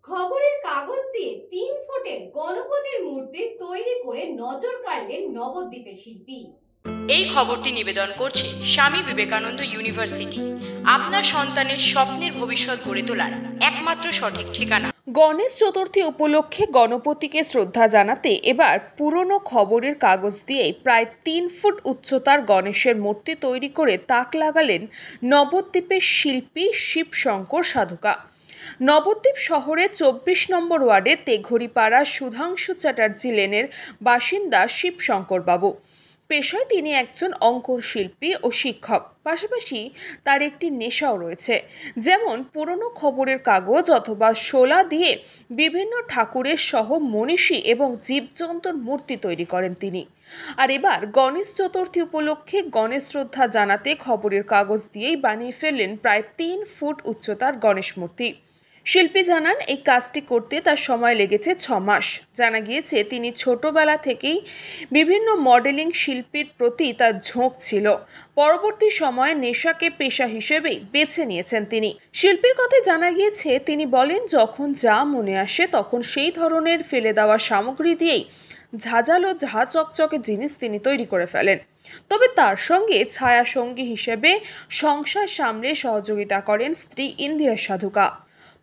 খবরের কাগজ দিয়ে 3 ফুটের গণপতির মূর্তি তৈরি করে নজর কাড়লেন নবদ্বীপের শিল্পী। এই খবরটি নিবেদন করছে স্বামী বিবেকানন্দ ইউনিভার্সিটি, আপনার সন্তানের স্বপ্নের ভবিষ্যৎ গড়ে তোলার একমাত্র সঠিক ঠিকানা। গণেশ চতুর্থী উপলক্ষে গণপতিকে শ্রদ্ধা জানাতে এবার পুরনো খবরের কাগজ দিয়ে প্রায় 3 ফুট উচ্চতার গণেশের মূর্তি তৈরি করে তাক লাগালেন নবদ্বীপের শিল্পী শিবশঙ্কর সাধুকা। নবদ্বীপ শহরের 24 নম্বর ওয়ার্ডে তেঘরিপাড়া সুধাংশু চ্যাটার্জি লেনের বাসিন্দা শিবশঙ্কর বাবু। পেশায় তিনি একজন অঙ্কন শিল্পী ও শিক্ষক, পাশাপাশি তার একটি নেশাও রয়েছে, যেমন পুরনো খবরের কাগজ অথবা শোলা দিয়ে বিভিন্ন ঠাকুরের সহ মনীষী এবং জীবজন্তুর মূর্তি তৈরি করেন তিনি। আর এবার গণেশ চতুর্থী উপলক্ষে গণেশ শ্রদ্ধা জানাতে খবরের কাগজ দিয়েই বানিয়ে ফেললেন প্রায় 3 ফুট উচ্চতার গণেশ মূর্তি। শিল্পী জানান, এই কাজটি করতে তার সময় লেগেছে 6 মাস। জানা গিয়েছে তিনি ছোটবেলা থেকেই বিভিন্ন মডেলিং শিল্পীর প্রতি তার ঝোঁক ছিল। পরবর্তী সময়ে নেশাকে পেশা হিসেবেই বেছে নিয়েছেন তিনি। শিল্পীর কথায় জানা গিয়েছে, তিনি বলেন, যখন যা মনে আসে তখন সেই ধরনের ফেলে দেওয়া সামগ্রী দিয়েই ঝাঁঝালো ঝা চকচকে জিনিস তিনি তৈরি করে ফেলেন। তবে তার সঙ্গে ছায়া সঙ্গী হিসেবে সংসার সামলে সহযোগিতা করেন স্ত্রী ইন্দিরা সাধুকা।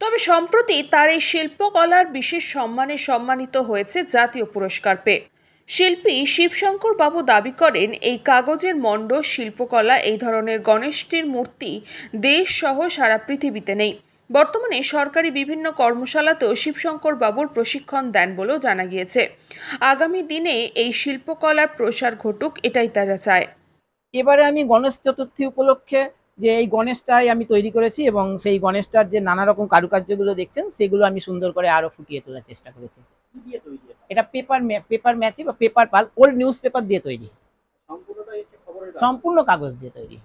তবে সম্প্রতি তার এই শিল্পকলার বিশেষ সম্মানে সম্মানিত হয়েছে জাতীয় পুরস্কার পেয়ে। শিল্পী শিবশঙ্কর বাবু দাবি করেন, এই কাগজের মণ্ড শিল্পকলা এই ধরনের গণেশটির মূর্তি দেশ সহ সারা পৃথিবীতে নেই। বর্তমানে সরকারি বিভিন্ন কর্মশালাতেও শিবশঙ্কর বাবুর প্রশিক্ষণ দেন বলেও জানা গিয়েছে। আগামী দিনে এই শিল্পকলার প্রসার ঘটুক, এটাই তারা চায়। এবারে আমি গণেশ চতুর্থী উপলক্ষে যে এই গণেশটাই আমি তৈরি করেছি এবং সেই গণেশটার যে নানা রকম কারুকার্যগুলো দেখছেন সেগুলো আমি সুন্দর করে আরো ফুটিয়ে তোলার চেষ্টা করেছি। এটা পেপার ম্যাচি বা পেপার পাল, ওল্ড নিউজ পেপার দিয়ে তৈরি, সম্পূর্ণ কাগজ দিয়ে তৈরি।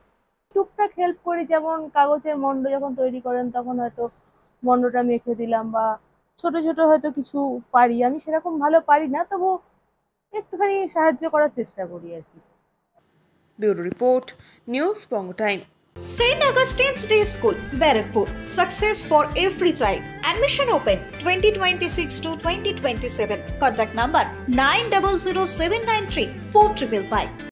টুকটাক হেল্প করি, যেমন কাগজের মণ্ড যখন তৈরি করেন তখন হয়তো মণ্ডটা মেখে দিলাম, বা ছোট ছোট হয়তো কিছু পারি। আমি সেরকম ভালো পারি না, তবু একটুখানি সাহায্য করার চেষ্টা করি আর কি। Bureau report, news Banga time. St. Augustine's Day School, Barakpur. Success for every child. Admission open 2026 to 2027. Contact number 900793 4555.